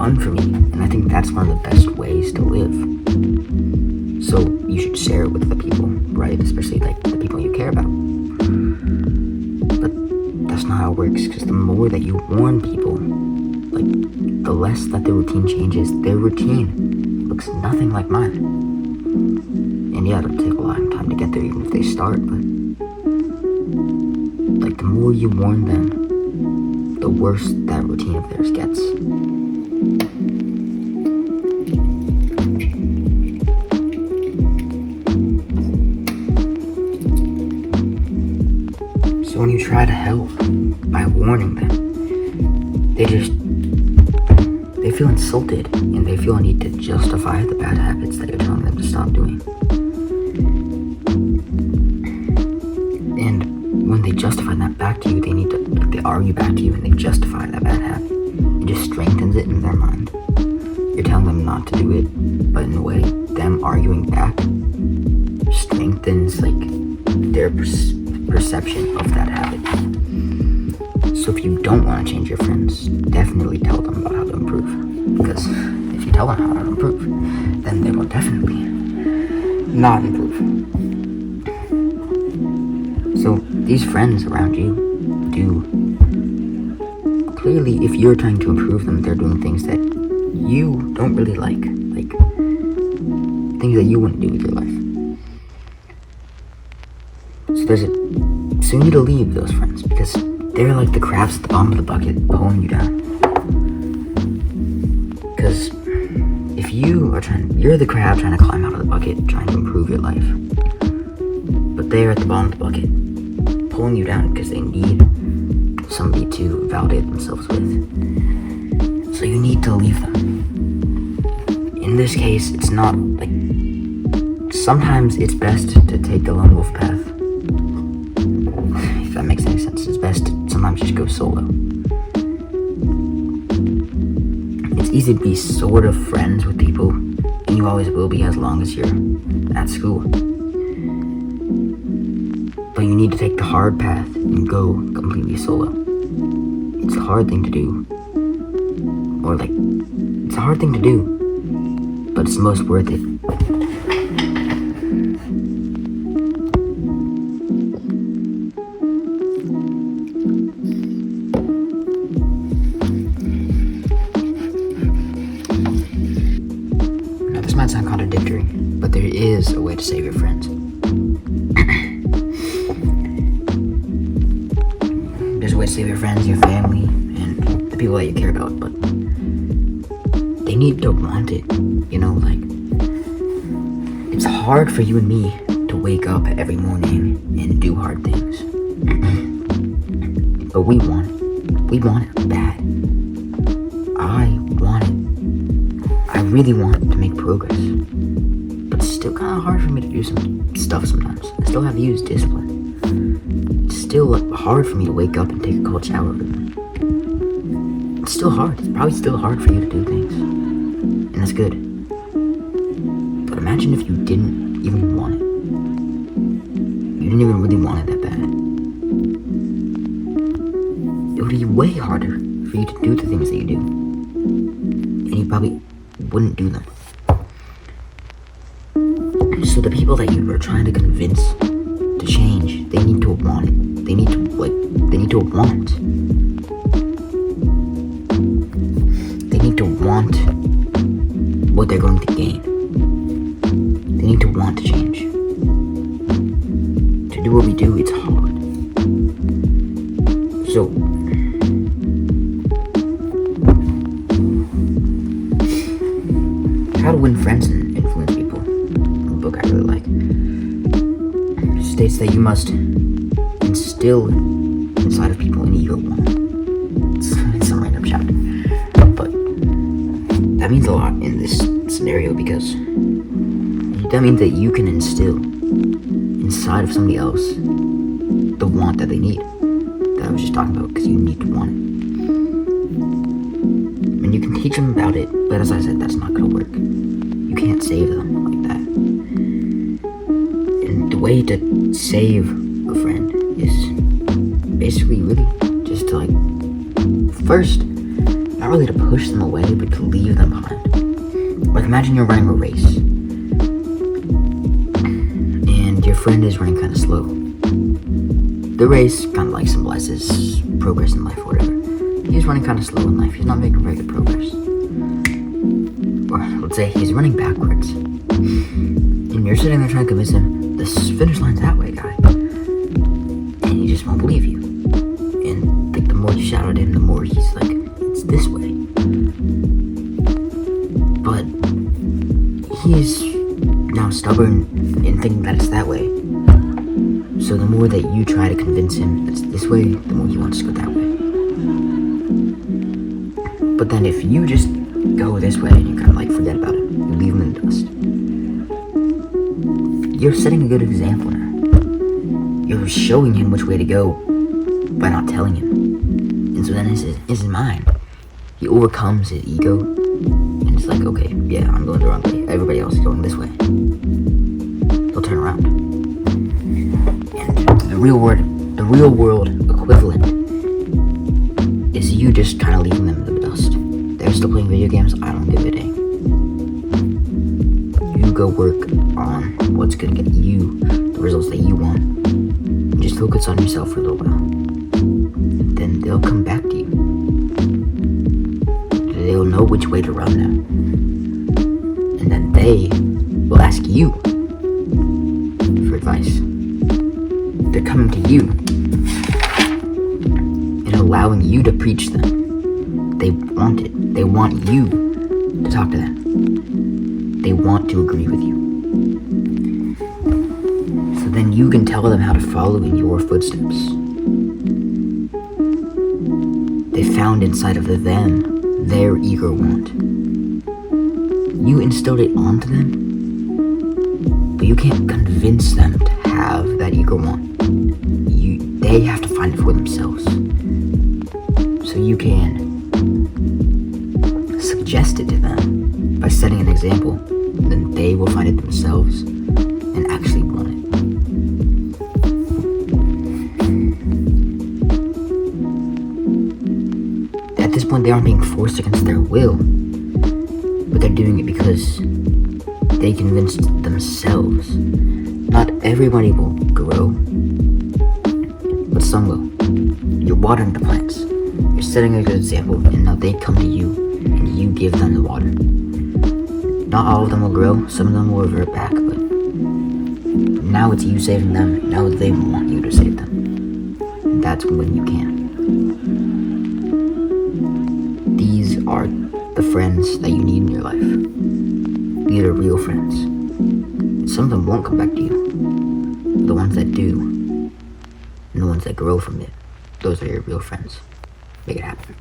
fun for me, and I think that's one of the best ways to live. So you should share it with the people, right? Especially like the people you care about. But that's not how it works, because the more that you warn people, like the less that their routine changes. Their routine looks nothing like mine. And yeah, it'll take a long time to get there even if they start, but like the more you warn them, the worse that routine of theirs gets. So when you try to help by warning them, they feel insulted and they feel a need to justify the bad habits that you're telling them to stop doing. And when they justify that back to you, they argue back to you and they justify that bad habit. It just strengthens it in their mind. You're telling them not to do it, but in a way, them arguing back strengthens like their perception of that habit. So if you don't want to change your friends, definitely tell them about how to improve. Because if you tell them how to improve, then they will definitely not improve. So these friends around you do clearly, if you're trying to improve them, they're doing things that you don't really like things that you wouldn't do with your life. So you need to leave those friends, because they're like the crabs at the bottom of the bucket pulling you down. Because if you're the crab trying to climb out of the bucket, trying to improve your life, but they're at the bottom of the bucket pulling you down because they need somebody to validate themselves with. So you need to leave them. In this case, it's not like, sometimes it's best to take the lone wolf path. If that makes any sense, it's best to sometimes just go solo. It's easy to be sort of friends with people, and you always will be as long as you're at school. But you need to take the hard path and go completely solo. It's a hard thing to do. It's a hard thing to do, but it's the most worth it. Now this might sound contradictory, but there is a way to save your friends. There's a way to save your friends, your family, and the people that you care about, but they need to want it, it's hard for you and me to wake up every morning and do hard things. But we want it bad. I want it. I really want to make progress. But it's still kind of hard for me to do some stuff sometimes. I still have to use discipline. It's still hard for me to wake up and take a cold shower every morning. It's still hard. It's probably still hard for you to do things. And that's good. But imagine if you didn't even want it. You didn't even really want it that bad. It would be way harder for you to do the things that you do. And you probably wouldn't do them. So the people that you are trying to convince to change, they need to want it. They need to want. They need to want what they're going to gain. They need to want to change. To do what we do, it's hard. So, How to Win Friends and Influence People, a book I really like, states that you must instill inside of people an ego one. It's some random chapter, but that means a lot in this scenario, because that means that you can instill inside of somebody else the want that they need, that I was just talking about, because you need to want it. And you can teach them about it, but as I said, that's not going to work. You can't save them like that. And the way to save a friend is basically really just to, first, not not really to push them away, but to leave them behind. Like, imagine you're running a race, and your friend is running kind of slow. The race kind of like symbolizes progress in life or whatever. He's running kind of slow in life. He's not making very good progress. Or let's say he's running backwards. And you're sitting there trying to convince him, the finish line's that way, guy. And he just won't believe you. And like, the more you shout at him, the more he's like, it's this way. But he's now stubborn in thinking that it's that way. So the more that you try to convince him it's this way, the more he wants to go that way. But then if you just go this way and you kind of like forget about it, you leave him in the dust, you're setting a good example now. You're showing him which way to go by not telling him. And so then in his mind, he overcomes his ego and it's like, okay, yeah, I'm going the wrong way. Everybody else is going this way. He'll turn around. And the real world equivalent is you just kind of leaving them in the dust. They're still playing video games. I don't give a dang. You go work on what's gonna get you the results that you want. And just focus on yourself for a little while. And then they'll come back to you. They'll know which way to run now. And then they will ask you for advice. They're coming to you and allowing you to preach them. They want it. They want you to talk to them. They want to agree with you. So then you can tell them how to follow in your footsteps. They found inside of them their eager want. You instilled it onto them, but you can't convince them to have that eager want. They have to find it for themselves. So you can suggest it to them by setting an example, then they will find it themselves and actually want it. At this point, they aren't being forced against their will, but they're doing it because they convinced themselves. Not everybody will grow, but some will. You're watering the plants. You're setting a good example, and now they come to you, and you give them the water. Not all of them will grow, some of them will revert back, but now it's you saving them, now they want you to save them. And that's when you can. These are the friends that you need in your life. These are real friends. Some of them won't come back to you. But the ones that do, and the ones that grow from it, those are your real friends. Make it happen.